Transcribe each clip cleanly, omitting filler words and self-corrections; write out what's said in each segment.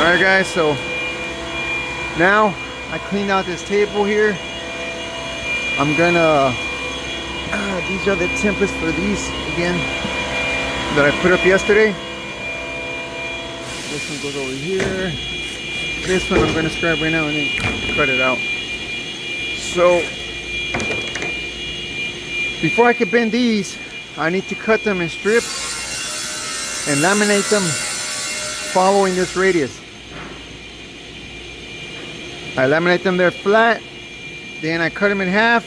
Alright guys, so now I cleaned out this table here. I'm gonna these are the templates for these again that I put up yesterday. This one goes over here. This one I'm gonna scribe right now and then cut it out. So before I can bend these, I need to cut them in strips and laminate them following this radius. I laminate them there flat, then I cut them in half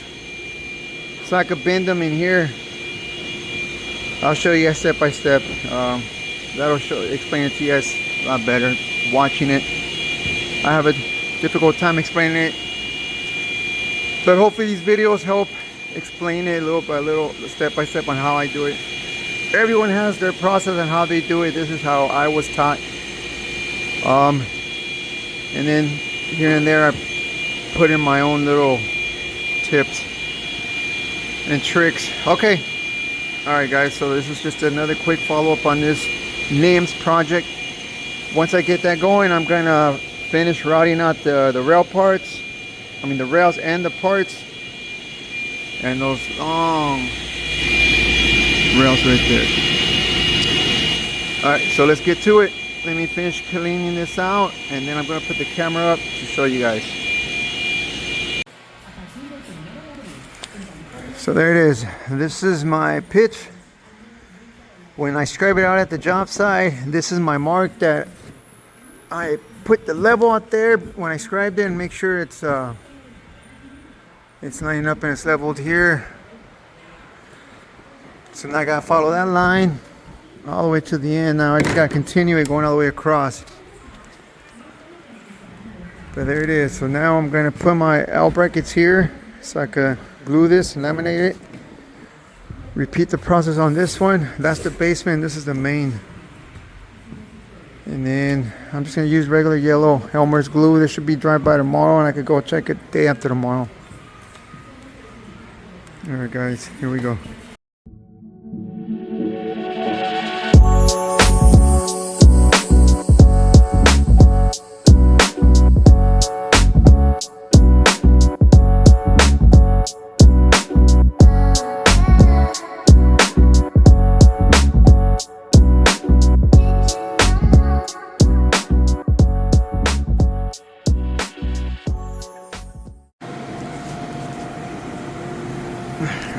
so I could bend them in here. I'll show you guys step by step. That'll explain it to you guys a lot better watching it. I have a difficult time explaining it, but hopefully these videos help explain it little by little, step by step on how I do it. Everyone has their process and how they do it. This is how I was taught. And then here and there I put in my own little tips and tricks. Okay, all right guys, so this is just another quick follow-up on this Nimes project. Once I get that going, I'm gonna finish routing out the rail parts, the rails and the parts, and those long rails right there. All right, so let's get to it. Let me finish cleaning this out, and then I'm going to put the camera up to show you guys. So there it is. This is my pitch. When I scribe it out at the job site, this is my mark that I put the level out there when I scribed it and make sure it's lining up and it's leveled here. So now I got to follow that line all the way to the end. Now I just got to continue it going all the way across. But there it is. So now I'm going to put my L brackets here so I can glue this and laminate it. Repeat the process on this one. That's the basement. This is the main. And then I'm just going to use regular yellow Elmer's glue. This should be dry by tomorrow, and I could go check it day after tomorrow. Alright guys, here we go.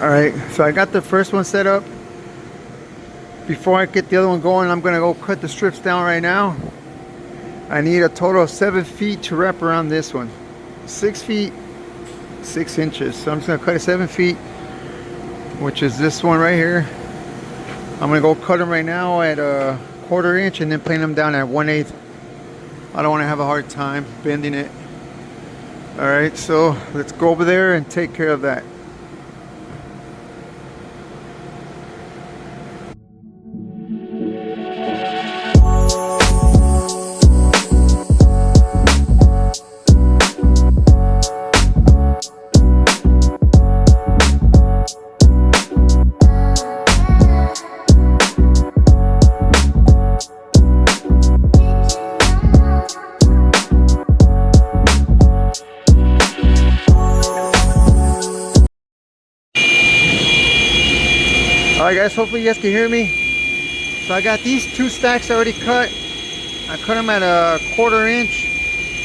Alright, so I got the first one set up. Before I get the other one going, I'm going to go cut the strips down right now. I need a total of 7 feet to wrap around this one. 6 feet, 6 inches. So I'm just going to cut it 7 feet, which is this one right here. I'm going to go cut them right now at a 1/4 inch and then plane them down at 1/8. I don't want to have a hard time bending it. Alright, so let's go over there and take care of that. Alright guys, hopefully you guys can hear me. So I got these 2 stacks already cut. I cut them at a 1/4 inch.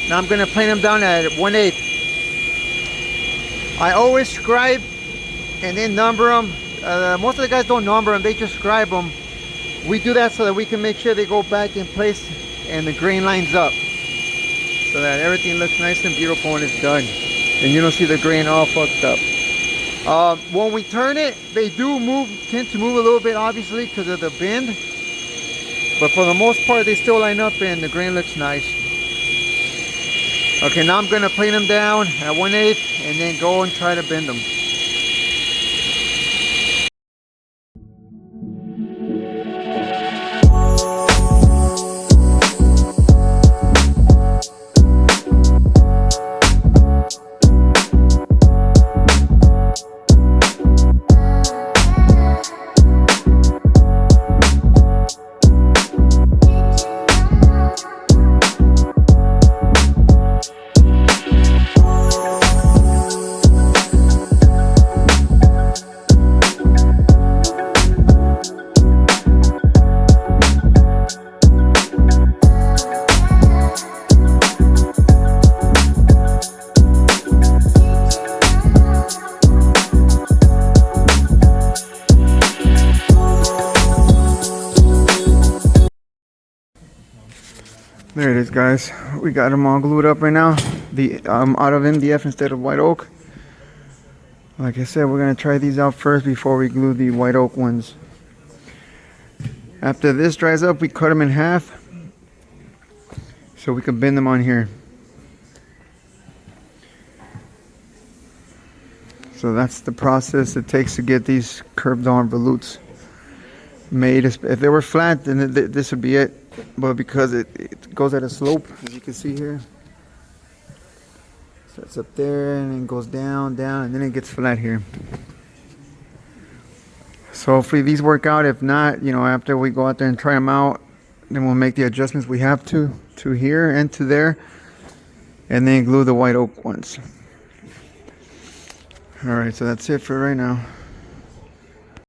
Now I'm going to plane them down at 1/8. I always scribe and then number them. Most of the guys don't number them, they just scribe them. We do that so that we can make sure they go back in place and the grain lines up, so that everything looks nice and beautiful when it's done. And you don't see the grain all fucked up. When we turn it, they do tend to move a little bit, obviously, because of the bend. But for the most part, they still line up and the grain looks nice. Okay, now I'm going to plane them down at 1/8 and then go and try to bend them. There it is, guys. We got them all glued up right now. The out of MDF instead of white oak. Like I said, we're gonna try these out first before we glue the white oak ones. After this dries up, we cut them in half so we can bend them on here. So that's the process it takes to get these curved on volutes made. If they were flat, then this would be it. But because it goes at a slope, as you can see here. Starts up there and then goes down, down, and then it gets flat here. So hopefully these work out. If not, you know, after we go out there and try them out, then we'll make the adjustments we have to here and to there. And then glue the white oak ones. Alright, so that's it for right now.